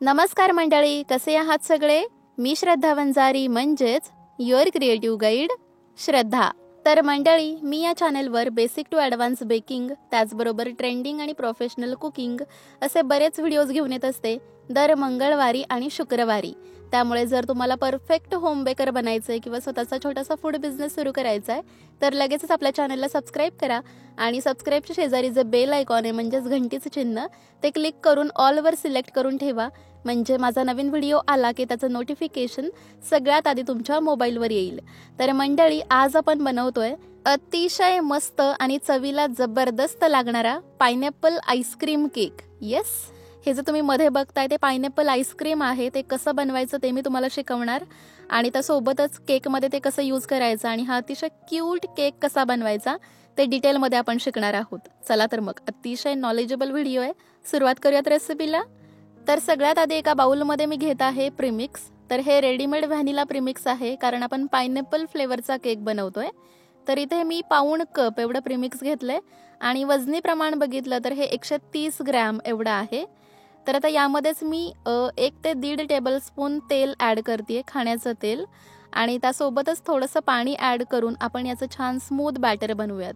नमस्कार मंडळी, कसे आहात सगळे? मी श्रद्धा वंजारी म्हणजेच युअर क्रिएटिव्ह गाईड श्रद्धा. तर मंडळी, मी या चॅनलवर बेसिक टू ॲडव्हान्स बेकिंग, त्याचबरोबर ट्रेंडिंग आणि प्रोफेशनल कुकिंग असे बरेच व्हिडिओज घेऊन येत असते दर मंगळवारी आणि शुक्रवारी. त्यामुळे जर तुम्हाला परफेक्ट होम बेकर बनायचं आहे किंवा स्वतःचा छोटासा फूड बिझनेस सुरू करायचा आहे तर लगेचच आपल्या चॅनलला सबस्क्राईब करा आणि सबस्क्राईबच्या शेजारी जे बेल आयकॉन आहे म्हणजेच घंटीचं चिन्ह ते क्लिक करून ऑलवर सिलेक्ट करून ठेवा, म्हणजे माझा नवीन व्हिडिओ आला की त्याचं नोटिफिकेशन सगळ्यात आधी तुमच्या मोबाईलवर येईल. तर मंडळी, आज आपण बनवतोय अतिशय मस्त आणि चवीला जबरदस्त लागणारा पायनॅपल आईस्क्रीम केक. येस, हे जे तुम्ही मध्ये बघताय ते पायनॅपल आईस्क्रीम आहे. ते कसं बनवायचं ते मी तुम्हाला शिकवणार आणि त्यासोबतच केकमध्ये ते कसं यूज करायचं आणि हा अतिशय क्यूट केक कसा बनवायचा ते डिटेलमध्ये आपण शिकणार आहोत. चला तर मग, अतिशय नॉलेजेबल व्हिडिओ आहे. सुरुवात करूयात रेसिपीला. तर सगळ्यात आधी एका बाउलमध्ये मी घेत आहे प्रीमिक्स. तर हे रेडीमेड व्हॅनिला प्रीमिक्स आहे, कारण आपण पायनॅपल फ्लेवरचा केक बनवतोय. तर इथे मी पाऊण कप एवढं प्रीमिक्स घेतलंय आणि वजनी प्रमाण बघितलं तर हे 130 ग्रॅम एवढं आहे. तर आता यामध्येच मी 1 ते 1.5 टेबलस्पून तेल ॲड करते, खाण्याचं तेल, आणि त्यासोबतच थोडंसं पाणी ॲड करून आपण याचं छान स्मूथ बॅटर बनवूयात.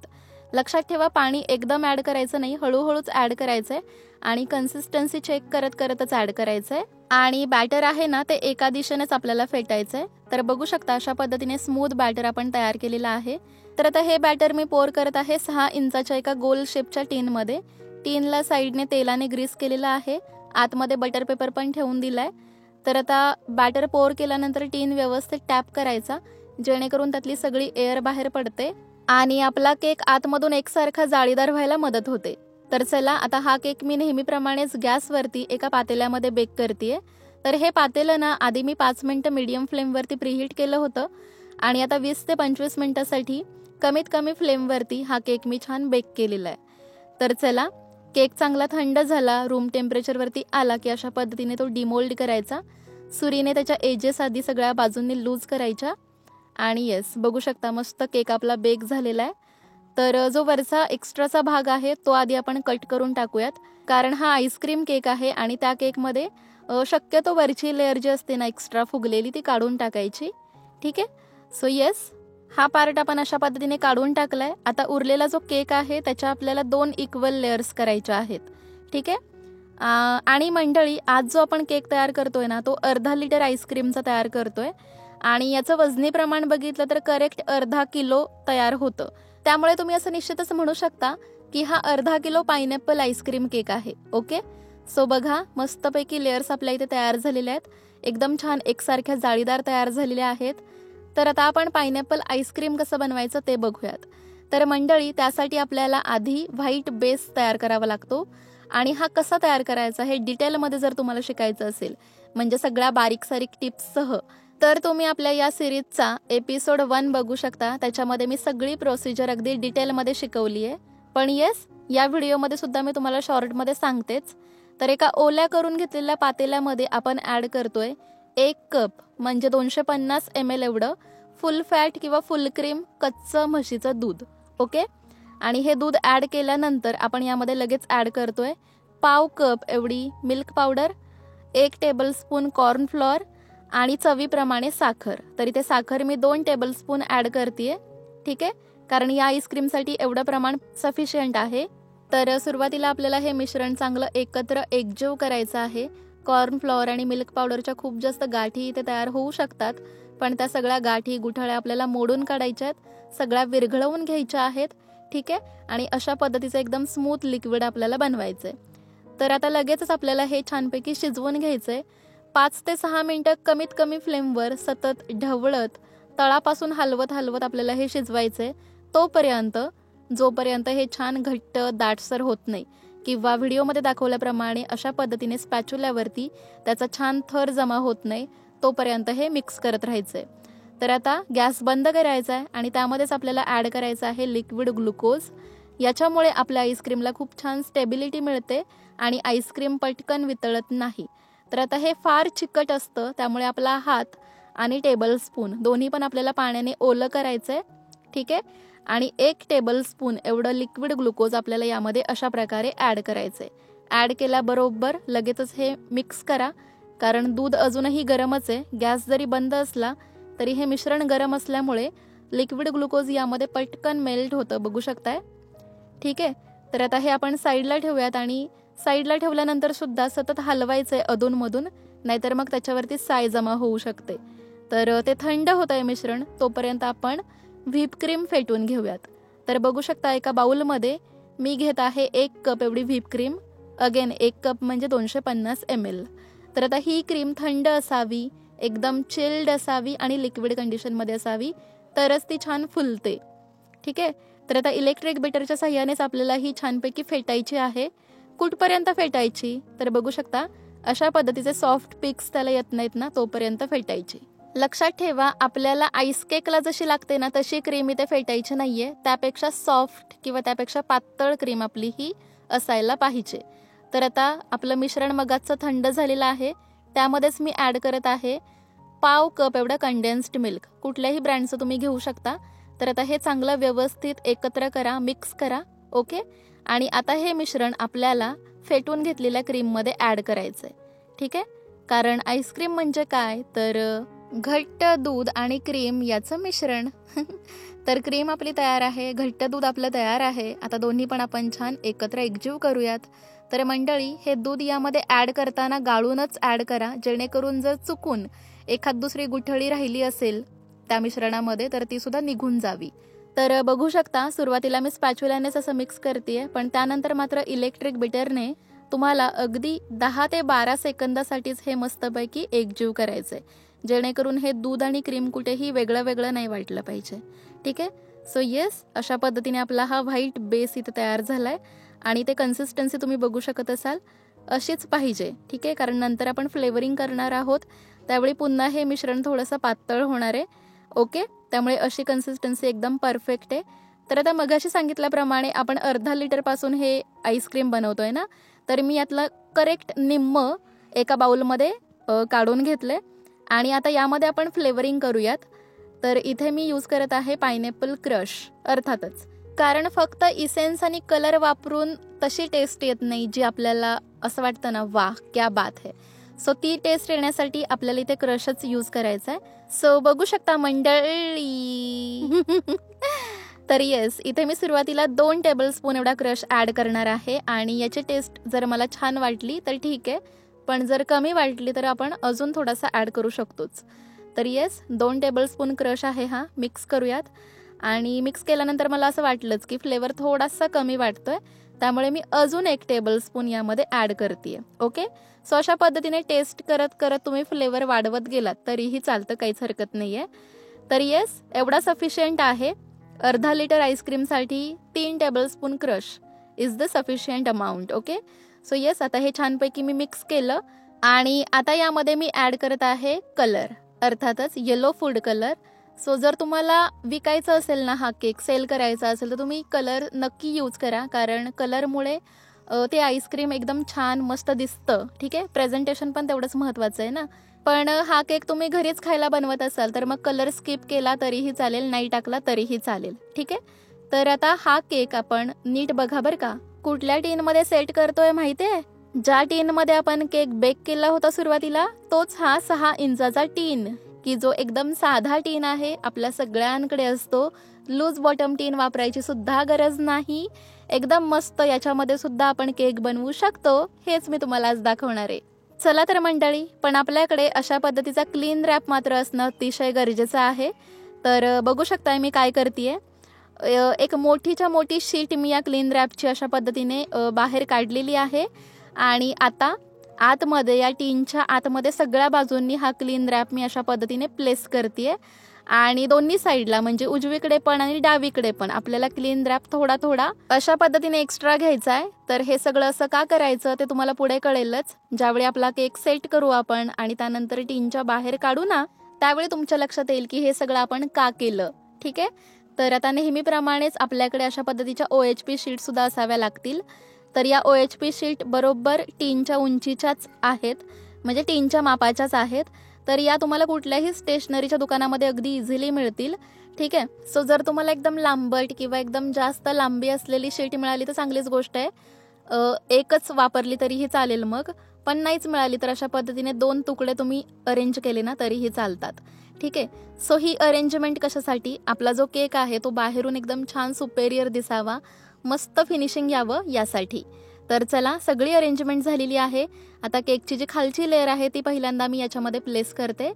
लक्षात ठेवा, पाणी एकदम ॲड करायचं नाही, हळूहळूच ॲड करायचं आहे आणि कन्सिस्टन्सी चेक करतच ॲड करायचं आहे. आणि बॅटर आहे ना, ते एका दिशेनेच आपल्याला फेटायचं आहे. तर बघू शकता, अशा पद्धतीने स्मूथ बॅटर आपण तयार केलेलं आहे. तर आता हे बॅटर मी पोर करत आहे 6 इंचाच्या एका गोल शेपच्या टीनमध्ये. टीनला साईडने तेलाने ग्रीस केलेलं आहे, आतमध्ये बटर पेपर पण ठेवून दिलाय. तर आता बॅटर पोर केल्यानंतर टीन व्यवस्थित टॅप करायचा, जेणेकरून त्यातली सगळी एअर बाहेर पडते आणि आपला केक आतमधून एकसारखा जाळीदार व्हायला मदत होते. तर चला, आता हा केक मी नेहमीप्रमाणेच गॅसवरती एका पातेल्यामध्ये बेक करते. तर हे पातेलं ना, आधी मी 5 मिनिटं मीडियम फ्लेमवरती प्रीहीट केलं होतं आणि आता 20 ते 25 मिनिटासाठी कमीत कमी फ्लेमवरती हा केक मी छान बेक केलेला आहे. तर चला, केक चांगला थंड झाला, रूम टेम्परेचरवरती आला की अशा पद्धतीने तो डिमोल्ड करायचा. सुरीने त्याच्या एजेस आधी सगळ्या बाजूंनी लूज करायच्या आणि येस, बघू शकता मस्त केक आपला बेक झालेला आहे. तर जो वरचा एक्स्ट्राचा भाग आहे तो आधी आपण कट करून टाकूयात, कारण हा आईस्क्रीम केक आहे आणि त्या केकमध्ये शक्यतो वरची लेअर जी असते ना एक्स्ट्रा फुगलेली, ती काढून टाकायची. ठीक आहे. सो येस, हा पार्ट आपण अशा पद्धतीने काढून टाकलाय. आता उरलेला जो केक आहे त्याच्या आपल्याला 2 इक्वल लेअर्स करायच्या आहेत. ठीक आहे. आणि मंडळी, आज जो आपण केक तयार करतोय ना, तो अर्धा लिटर आईस्क्रीमचा तयार करतोय आणि याचं वजनी प्रमाण बघितलं तर करेक्ट अर्धा किलो तयार होतं. त्यामुळे तुम्ही असं निश्चितच म्हणू शकता की हा अर्धा किलो पायनॅपल आईस्क्रीम केक आहे. ओके. सो बघा, मस्तपैकी लेअर्स आपल्या इथे तयार झालेल्या आहेत, एकदम छान एकसारख्या जाळीदार तयार झालेल्या आहेत. तर आता आपण पायनॅपल आईस्क्रीम कसं बनवायचं ते बघूयात. तर मंडळी, त्यासाठी आपल्याला आधी व्हाईट बेस तयार करावा लागतो आणि हा कसा तयार करायचा हे डिटेलमध्ये जर तुम्हाला शिकायचं असेल, म्हणजे सगळ्या बारीक सारीक टिप्ससह, तर तुम्ही आपल्या या सिरीजचा एपिसोड 1 बघू शकता. त्याच्यामध्ये मी सगळी प्रोसिजर अगदी डिटेलमध्ये शिकवली आहे. पण येस, या व्हिडिओमध्ये सुद्धा मी तुम्हाला शॉर्टमध्ये सांगतेच. तर एका ओल्या करून घेतलेल्या पातेल्यामध्ये आपण ॲड करतोय 1 कप म्हणजे 250 ml एवढं फुल फॅट किंवा फुल क्रीम कच्चं म्हशीचं दूध. ओके. आणि हे दूध ॲड केल्यानंतर आपण यामध्ये लगेच ॲड करतोय पाव कप एवढी मिल्क पावडर, 1 टेबलस्पून कॉर्नफ्लॉर आणि चवीप्रमाणे साखर. तर इथे साखर मी 2 टेबलस्पून ॲड करते. ठीक आहे, कारण या आईस्क्रीमसाठी एवढं प्रमाण सफिशियंट आहे. तर सुरुवातीला आपल्याला हे मिश्रण चांगलं एकत्र एकजीव करायचं आहे. कॉर्नफ्लॉवर आणि मिल्क पावडरच्या खूप जास्त गाठी इथे तयार होऊ शकतात, पण त्या सगळ्या गाठी गुठळ्या आपल्याला मोडून काढायच्या आहेत, सगळ्या विरघळवून घ्यायच्या आहेत. ठीक आहे. आणि अशा पद्धतीचं एकदम स्मूथ लिक्विड आपल्याला बनवायचं आहे. तर आता लगेचच आपल्याला हे छानपैकी शिजवून घ्यायचं आहे. 5 ते 6 मिनिटं कमीत कमी फ्लेमवर सतत ढवळत तळापासून हलवत आपल्याला हे शिजवायचं आहे, जोपर्यंत हे छान घट्ट दाटसर होत नाही किंवा व्हिडिओमध्ये दाखवल्याप्रमाणे अशा पद्धतीने स्पॅच्युल्यावरती त्याचा छान थर जमा होत नाही, तोपर्यंत हे मिक्स करत राहायचंय. तर आता गॅस बंद करायचा आहे आणि त्यामध्येच आपल्याला ॲड करायचं आहे लिक्विड ग्लुकोज. याच्यामुळे आपल्या आईस्क्रीमला खूप छान स्टेबिलिटी मिळते आणि आईस्क्रीम पटकन वितळत नाही. तर आता हे फार चिकट असतं, त्यामुळे आपला हात आणि टेबलस्पून दोन्ही पण आपल्याला पाण्याने ओलं करायचं आहे. ठीक आहे. आणि 1 टेबलस्पून एवढं लिक्विड ग्लुकोज आपल्याला यामध्ये अशा प्रकारे ॲड करायचं आहे. ॲड केल्याबरोबर लगेचच हे मिक्स करा, कारण दूध अजूनही गरमच आहे. गॅस जरी बंद असला तरी हे मिश्रण गरम असल्यामुळे लिक्विड ग्लुकोज यामध्ये पटकन मेल्ट होतं, बघू शकताय. ठीक आहे, तर आता हे आपण साईडला ठेवूयात आणि साईडला ठेवल्यानंतर सुद्धा सतत हलवायचं आहे अधूनमधून, नाहीतर मग त्याच्यावरती साय जमा होऊ शकते. तर ते थंड होत आहे मिश्रण, तोपर्यंत आपण व्हीप क्रीम फेटून घेऊयात. तर बघू शकता एका बाउलमध्ये मी घेत आहे 1 कप एवढी व्हीप क्रीम. अगेन 1 कप म्हणजे 250 ml. तर आता ही क्रीम थंड असावी, एकदम चिल्ड असावी आणि लिक्विड कंडिशनमध्ये असावी, तरच ती छान फुलते. ठीक आहे, तर आता इलेक्ट्रिक बीटरच्या साह्यानेच आपल्याला ही छानपैकी फेटायची आहे. कुठपर्यंत फेटायची तर बघू शकता अशा पद्धतीचे सॉफ्ट पिक्स त्याला येत नाहीत ना, तोपर्यंत फेटायची. लक्षात ठेवा, आपल्याला आईस केकला जशी लागते ना तशी क्रीम इथे फेटायची नाहीये, त्यापेक्षा सॉफ्ट किंवा त्यापेक्षा पातळ क्रीम आपली ही असायला पाहिजे. तर आता आपलं मिश्रण मगाचं थंड झालेलं आहे, त्यामध्येच मी ॲड करत आहे पाव कप एवढं कंडेन्स्ड मिल्क. कुठल्याही ब्रँडचं तुम्ही घेऊ शकता. तर आता हे चांगलं व्यवस्थित एकत्र करा, मिक्स करा. ओके, आणि आता हे मिश्रण आपल्याला फेटून घेतलेल्या क्रीममध्ये ॲड करायचं आहे. ठीक आहे, कारण आईस्क्रीम म्हणजे काय तर घट्ट दूध आणि क्रीम याचं मिश्रण. तर क्रीम आपली तयार आहे, घट्ट दूध आपलं तयार आहे. आता दोन्ही पण आपण छान एकत्र एकजीव करूयात. तर मंडळी, हे दूध यामध्ये ॲड करताना गाळूनच ॲड करा, जेणेकरून जर चुकून एखाद दुसरी गुठळी राहिली असेल त्या मिश्रणामध्ये तर ती सुद्धा निघून जावी. तर बघू शकता सुरुवातीला मी स्पॅच्युलानेच असं मिक्स करते, पण त्यानंतर मात्र इलेक्ट्रिक बीटरने तुम्हाला अगदी 10 ते 12 सेकंदासाठीच हे मस्तपैकी एकजीव करायचं आहे, जेणेकरून हे दूध आणि क्रीम कुठेही वेगळं वेगळं नाही वाटलं पाहिजे. ठीक आहे, सो येस, अशा पद्धतीने आपला हा व्हाईट बेस इथं तयार झाला आहे आणि ते कन्सिस्टन्सी तुम्ही बघू शकत असाल अशीच पाहिजे. ठीक आहे, कारण नंतर आपण फ्लेवरिंग करणार आहोत, त्यावेळी पुन्हा हे मिश्रण थोडंसं पातळ होणार आहे. ओके, त्यामुळे अशी कन्सिस्टन्सी एकदम परफेक्ट आहे. तर आता मगाशी सांगितल्याप्रमाणे आपण अर्धा लिटरपासून हे आईस्क्रीम बनवतोय ना, तर मी यातलं करेक्ट निम्म एका बाउलमध्ये काढून घेतले आणि आता यामध्ये आपण फ्लेवरिंग करूयात. तर इथे मी यूज करत आहे पायनॅपल क्रश, अर्थातच, कारण फक्त इसेन्स आणि कलर वापरून तशी टेस्ट येत नाही जी आपल्याला असं वाटतं ना वाह क्या बात है. सो ती टेस्ट येण्यासाठी आपल्याला इथे क्रशच यूज करायचा आहे. सो बघू शकता मंडळी. तर येस, इथे मी सुरुवातीला 2 टेबलस्पून एवढा क्रश ॲड करणार आहे आणि याची टेस्ट जर मला छान वाटली तर ठीक आहे, पण जर कमी वाटली तर आपण अजून थोडासा ॲड करू शकतोच. तर येस, 2 टेबलस्पून क्रश आहे हा. मिक्स करूयात आणि मिक्स केल्यानंतर मला असं वाटलंच की फ्लेवर थोडासा कमी वाटतोय, त्यामुळे मी अजून 1 टेबलस्पून यामध्ये ॲड करते. ओके, सो अशा पद्धतीने टेस्ट करत करत तुम्ही फ्लेवर वाढवत गेलात तरीही चालतं, काहीच हरकत नाही आहे. तर येस, एवढा सफिशियंट आहे. अर्धा लिटर आईस्क्रीमसाठी 3 tablespoon crush is the sufficient amount. Okay, so yes, आता हे छानपैकी मी मिक्स केलं आणि आता यामध्ये मी ॲड करत आहे कलर, अर्थातच येलो फूड कलर. सो जर तुम्हाला विकायचं असेल ना हा केक, सेल करायचा असेल तर तुम्ही कलर नक्की यूज करा, कारण कलरमुळे ते आईस्क्रीम एकदम छान मस्त दिसतं. ठीक आहे, प्रेझेंटेशन पण तेवढंच महत्त्वाचं आहे ना. पण हा केक तुम्ही घरीच खायला बनवत असाल तर मग कलर स्किप केला तरीही चालेल, नाही टाकला तरीही चालेल. ठीक आहे, तर आता हा केक आपण नीट बघा बरं का, कुठल्या टीनमध्ये सेट करतोय माहिती आहे? ज्या टीनमध्ये आपण केक बेक केला होता सुरुवातीला, तोच हा 6 इंचाचा टीन, की जो एकदम साधा टीन आहे, आपल्या सगळ्यांकडे असतो. लूज बॉटम टीन वापरायची सुद्धा गरज नाही, एकदम मस्त याच्यामध्ये सुद्धा आपण केक बनवू शकतो. हेच मी तुम्हाला आज दाखवणार आहे. चला तर मंडळी, पण आपल्याकडे अशा पद्धतीचा क्लीन रॅप मात्र असणं अतिशय गरजेचं आहे. तर बघू शकताय मी काय करतेय, एक मोठीच्या मोठी शीट मी या क्लीन रॅपची अशा पद्धतीने बाहेर काढलेली आहे आणि आता आतमध्ये या टीनच्या आतमध्ये सगळ्या बाजूंनी हा क्लीन रॅप मी अशा पद्धतीने प्लेस करते आणि दोन्ही साईडला म्हणजे उजवीकडे पण आणि डावीकडे पण आपल्याला क्लीन रॅप थोडा थोडा अशा पद्धतीने एक्स्ट्रा घ्यायचा आहे. तर हे सगळं असं का करायचं ते तुम्हाला पुढे कळेलच. ज्यावेळी आपला केक सेट करू आपण आणि त्यानंतर टीनच्या बाहेर काढू ना, त्यावेळी तुमच्या लक्षात येईल की हे सगळं आपण का केलं. ठीक आहे, तर आता नेहमीप्रमाणेच आपल्याकडे अशा पद्धतीच्या OHP शीट सुद्धा असाव्या लागतील. तर या OHP शीट बरोबर टीनच्या उंचीच्याच आहेत, म्हणजे टीनच्या मापाच्याच आहेत. तर या तुम्हाला कुठल्याही स्टेशनरीच्या दुकानामध्ये अगदी इझिली मिळतील. ठीक आहे, सो जर तुम्हाला एकदम लांबट किंवा एकदम जास्त लांबी असलेली शीट मिळाली तर चांगलीच गोष्ट आहे. एकच वापरली तरीही चालेल मग, पण नाहीच मिळाली तर अशा पद्धतीने 2 तुकडे तुम्ही अरेंज केले ना तरीही चालतात. ठीक आहे. सो ही अरेंजमेंट कशासाठी, आपला जो केक आहे तो बाहेरून एकदम छान सुपेरियर दिसावा, मस्त फिनिशिंग यावं यासाठी. तर चला, सगळी अरेंजमेंट झालेली आहे. आता केकची जी खालची लेअर आहे ती पहिल्यांदा मी याच्यामध्ये प्लेस करते.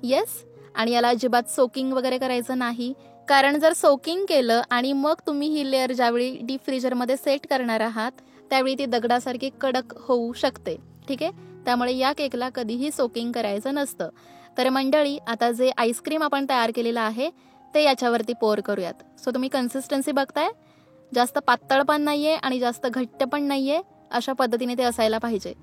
येस. आणि याला अजिबात सोकिंग वगैरे करायचं नाही, कारण जर सोकिंग केलं आणि मग तुम्ही ही लेअर ज्यावेळी डीप फ्रीजरमध्ये सेट करणार आहात त्यावेळी ती दगडासारखी कडक होऊ शकते. ठीक आहे. त्यामुळे या केकला कधीही सोकिंग करायचं नसतं. तर मंडळी, आता जे आईस्क्रीम आपण तयार केलेलं आहे ते याच्यावरती पोर करूयात. सो तुम्ही कन्सिस्टन्सी बघताय, जास्त पातळ पण नाहीये आणि जास्त घट्ट पण नाहीये, अशा पद्धतीने ते असायला पाहिजे.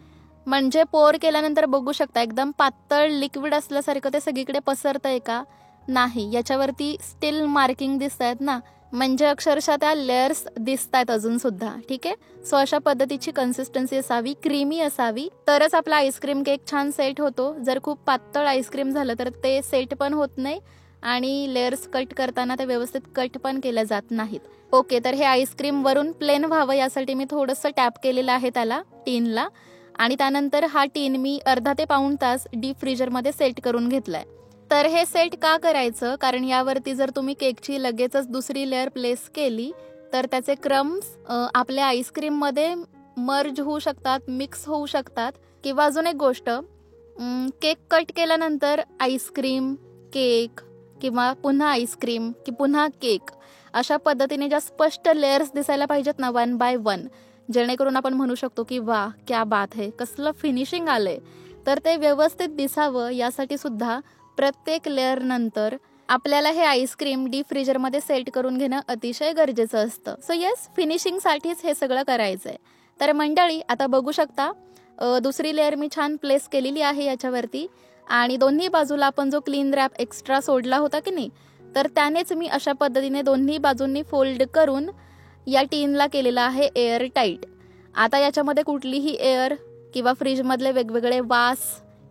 म्हणजे पोर केल्यानंतर बघू शकता एकदम पातळ लिक्विड असल्यासारखं ते सगळीकडे पसरतंय का, नाही. याच्यावरती स्टील मार्किंग दिसत आहेत ना, म्हणजे अक्षरशः त्या लेयर्स दिसत आहेत अजून सुद्धा. ठीक आहे. सो अशा पद्धतीची कन्सिस्टन्सी असावी, क्रीमी असावी, तरच आपला आईस्क्रीम केक छान सेट होतो. जर खूप पातळ आईस्क्रीम झालं तर ते सेट पण होत नाही आणि लेयर्स कट करताना ते व्यवस्थित कट पण केल्या जात नाहीत. ओके, तर हे आईस्क्रीम वरून प्लेन व्हावं यासाठी मी थोडंसं टॅप केलेलं आहे त्याला, टीनला. आणि त्यानंतर हा टीन मी अर्धा ते पाऊण तास डीप फ्रीजरमध्ये सेट करून घेतलाय. तर हे सेट का करायचं, कारण यावरती जर तुम्ही केकची लगेचच दुसरी लेअर प्लेस केली तर त्याचे क्रम्स आपल्या आईस्क्रीममध्ये मर्ज होऊ शकतात, मिक्स होऊ शकतात. किंवा अजून एक गोष्ट, केक कट केल्यानंतर आईस्क्रीम, केक किंवा पुन्हा आईस्क्रीम की पुन्हा केक, अशा पद्धतीने ज्या स्पष्ट लेयर्स दिसायला पाहिजेत ना 1 बाय 1, जेणेकरून आपण म्हणू शकतो की वा क्या बात है, कसलं फिनिशिंग आलंय, तर ते व्यवस्थित दिसावं यासाठी सुद्धा प्रत्येक लेअर नंतर आपल्याला हे आईस्क्रीम डीप फ्रीजरमध्ये सेट करून घेणं अतिशय गरजेचं असतं. सो येस, फिनिशिंगसाठीच हे सगळं करायचंय. तर मंडळी, आता बघू शकता दुसरी लेअर मी छान प्लेस केलेली आहे याच्यावरती, आणि दोन्ही बाजूला आपण जो क्लीन रॅप एक्स्ट्रा सोडला होता की नाही, तर त्यानेच मी अशा पद्धतीने दोन्ही बाजूंनी फोल्ड करून या टीनला केलेला आहे एअर टाईट. आता याच्यामध्ये कुठलीही एअर किंवा फ्रीजमधले वेगवेगळे वास,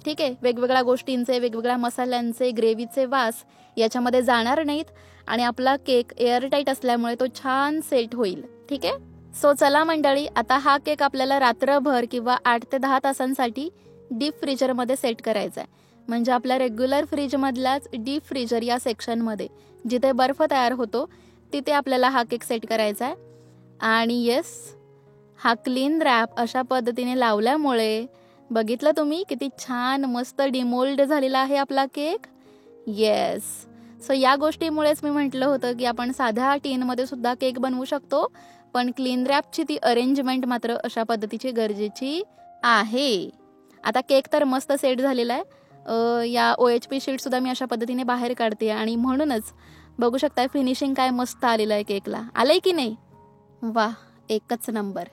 ठीक आहे, वेगवेगळ्या गोष्टींचे, वेगवेगळ्या मसाल्यांचे, ग्रेव्हीचे वास याच्यामध्ये जाणार नाहीत आणि आपला केक एअरटाईट असल्यामुळे तो छान सेट होईल. ठीक आहे. सो चला मंडळी, आता हा केक आपल्याला रात्रभर किंवा 8 ते 10 तासांसाठी डीप फ्रीजरमध्ये सेट करायचा आहे. म्हणजे आपल्या रेग्युलर फ्रीजमधल्याच डीप फ्रीजर या सेक्शनमध्ये जिथे बर्फ तयार होतो तिथे आपल्याला हा केक सेट करायचा आहे. आणि येस, हा क्लीन रॅप अशा पद्धतीने लावल्यामुळे बघितलं तुम्ही किती छान मस्त डिमोल्ड झालेला आहे आपला केक. येस. सो या गोष्टीमुळेच मी म्हटलं होतं की आपण साध्या टीनमध्ये सुद्धा केक बनवू शकतो, पण क्लीन रॅपची ती अरेंजमेंट मात्र अशा पद्धतीची गरजेची आहे. आता केक तर मस्त सेट झालेला आहे. या OHP शीटसुद्धा मी अशा पद्धतीने बाहेर काढते आणि म्हणूनच बघू शकता फिनिशिंग काय मस्त आलेलं आहे केकला. आलंय की नाही? वा, एकच नंबर.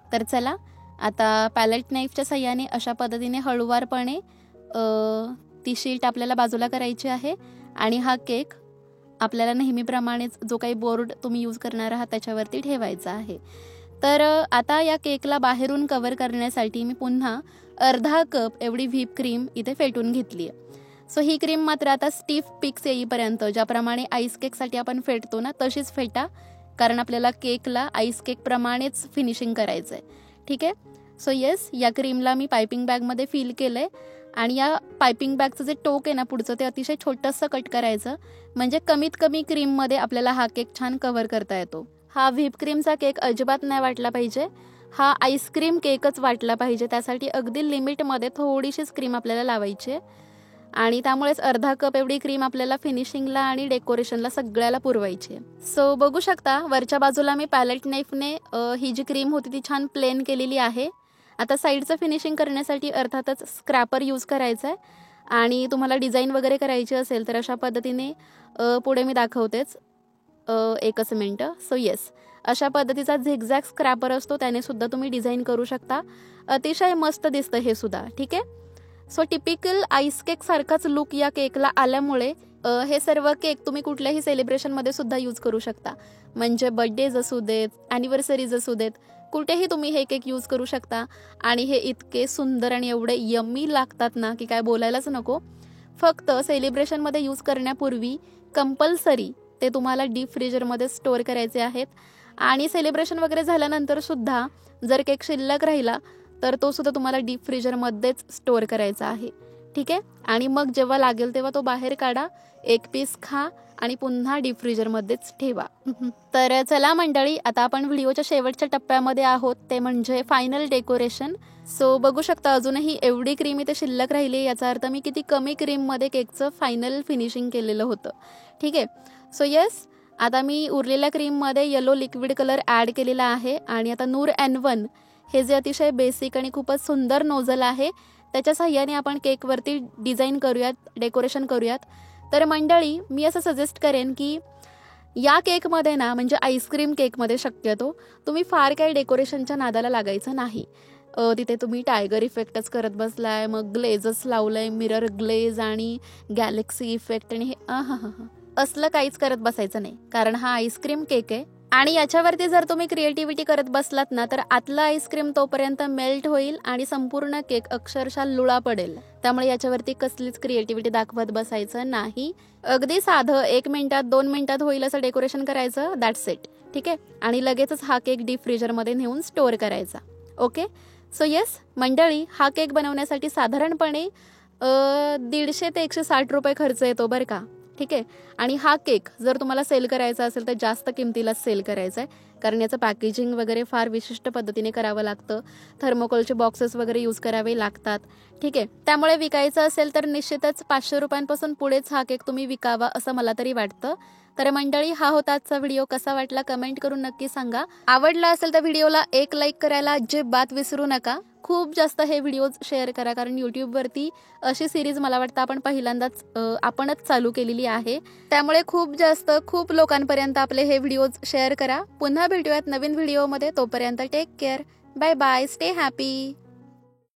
तर चला, आता पॅलेट नाईफच्या साह्याने अशा पद्धतीने हळूवारपणे ती शीट आपल्याला बाजूला करायची आहे आणि हा केक आपल्याला नेहमीप्रमाणेच जो काही बोर्ड तुम्ही यूज करणार आहात त्याच्यावरती ठेवायचा आहे. तर आता या केकला बाहेरून कव्हर करण्यासाठी मी पुन्हा अर्धा कप एवढी व्हीप क्रीम इथे फेटून घेतली आहे. सो ही क्रीम मात्र आता स्टीफ पिक्स येईपर्यंत ज्याप्रमाणे आईस केकसाठी आपण फेटतो ना तशीच फेटा, कारण आपल्याला केकला आईस केकप्रमाणेच फिनिशिंग करायचं आहे. ठीक आहे. सो येस, या क्रीमला मी पायपिंग बॅगमध्ये फिल केलं आहे आणि या पायपिंग बॅगचं जे टोक आहे ना पुढचं ते अतिशय छोटंसं कट करायचं, म्हणजे कमीत कमी क्रीममध्ये आपल्याला हा केक छान कव्हर करता येतो. हा व्हीप क्रीमचा केक अजिबात नाही वाटला पाहिजे, हा आईस्क्रीम केकच वाटला पाहिजे. त्यासाठी अगदी लिमिटमध्ये थोडीशीच क्रीम आपल्याला लावायची आहे आणि त्यामुळेच अर्धा कप एवढी क्रीम आपल्याला फिनिशिंगला आणि डेकोरेशनला सगळ्याला पुरवायची आहे. सो बघू शकता वरच्या बाजूला मी पॅलेट नाईफने ही जी क्रीम होती ती छान प्लेन केलेली आहे. आता साईडचं फिनिशिंग करण्यासाठी अर्थातच स्क्रॅपर यूज करायचं आहे आणि तुम्हाला डिझाईन वगैरे करायची असेल तर अशा पद्धतीने पुढे मी दाखवतेच, एकच मिनटं. सो येस, अशा पद्धतीचा झिगझॅग स्क्रॅपर असतो, त्याने सुद्धा तुम्ही डिझाईन करू शकता. अतिशय मस्त दिसतं हे सुद्धा. ठीक आहे. सो टिपिकल आईस केक सारखाच लुक या केकला आल्यामुळे हे सर्व केक तुम्ही कुठल्याही सेलिब्रेशनमध्ये सुद्धा यूज करू शकता. म्हणजे बर्थडेज असू देत, ॲनिव्हर्सरीज असू देत, कुठेही तुम्ही हे केक यूज करू शकता आणि हे इतके सुंदर आणि एवढे यम्मी लागतात ना की काय बोलायलाच नको. फक्त सेलिब्रेशनमध्ये यूज करण्यापूर्वी कंपल्सरी ते तुम्हाला डीप फ्रीजरमध्ये स्टोअर करायचे आहेत आणि सेलिब्रेशन वगैरे झाल्यानंतर सुद्धा जर केक शिल्लक राहिला तर तो सुद्धा तुम्हाला डीप फ्रीजरमध्येच स्टोअर करायचा आहे. ठीक आहे. आणि मग जेव्हा लागेल तेव्हा तो बाहेर काढा, एक पीस खा आणि पुन्हा डीप फ्रीजरमध्येच ठेवा. तर चला मंडळी, आता आपण व्हिडिओच्या शेवटच्या टप्प्यामध्ये आहोत, ते म्हणजे फायनल डेकोरेशन. सो बघू शकता अजूनही एवढी क्रीम इथे शिल्लक राहिली, याचा अर्थ मी किती कमी क्रीममध्ये केकचं फायनल फिनिशिंग केलेलं होतं. ठीक आहे. सो येस, आता मी उरलेल्या क्रीममध्ये येलो लिक्विड कलर ॲड केलेला आहे आणि आता नूर N1 हे जे अतिशय बेसिक आणि खूपच सुंदर नोझल आहे त्याच्या साह्याने आपण केकवरती डिझाईन करूयात, डेकोरेशन करूयात. तर मंडळी, मी असं सजेस्ट करेन की या केकमध्ये ना, म्हणजे आईस्क्रीम केकमध्ये शक्यतो तुम्ही फार काही डेकोरेशनच्या नादाला लागायचं नाही. तिथे तुम्ही टायगर इफेक्टच करत बसलाय, मग ग्लेजच लावलंय, मिरर ग्लेज आणि गॅलेक्सी इफेक्ट आणि हे असलं काहीच करत बसायचं नाही, कारण हा आईस्क्रीम केक आहे. आणि याच्यावरती जर तुम्ही क्रिएटिव्हिटी करत बसलात ना, तर आतला आईस्क्रीम तोपर्यंत मेल्ट होईल आणि संपूर्ण केक अक्षरशः लुळा पडेल. त्यामुळे याच्यावरती कसलीच क्रिएटिव्हिटी दाखवत बसायचं नाही. अगदी साधं 1 मिनिटात 2 मिनिटात होईल असं डेकोरेशन करायचं, दॅट्स इट. ठीक आहे. आणि लगेचच हा केक डीप फ्रीजरमध्ये नेऊन स्टोअर करायचा. ओके. सो येस मंडळी, हा केक बनवण्यासाठी साधारणपणे 150 ते 160 रुपये खर्च येतो बरं का. ठीक आहे. आणि हा केक जर तुम्हाला सेल करायचा असेल तर जास्त किमतीलाच सेल करायचा आहे, कारण याचं पॅकेजिंग वगैरे फार विशिष्ट पद्धतीने करावं लागतं. थर्मोकोलचे बॉक्सेस वगैरे यूज करावे लागतात. ठीक आहे. त्यामुळे विकायचं असेल तर निश्चितच 500 रुपयांपासून पुढेच हा केक तुम्ही विकावा असं मला तरी वाटतं. तर मंडळी, हा होता आजचा व्हिडिओ. कसा वाटला कमेंट करून नक्की सांगा. आवडला असेल तर व्हिडिओला एक लाईक करायला अजिबात विसरू नका. खूप जास्त हे व्हिडिओज शेअर करा, कारण यूट्यूबवरती अशी सिरीज मला वाटतं आपण पहिल्यांदाच आपणच चालू केलेली आहे. त्यामुळे खूप लोकांपर्यंत आपले हे व्हिडिओज शेअर करा. पुन्हा भेटूयात नवीन व्हिडिओमध्ये. तोपर्यंत take care. Bye bye. Stay happy.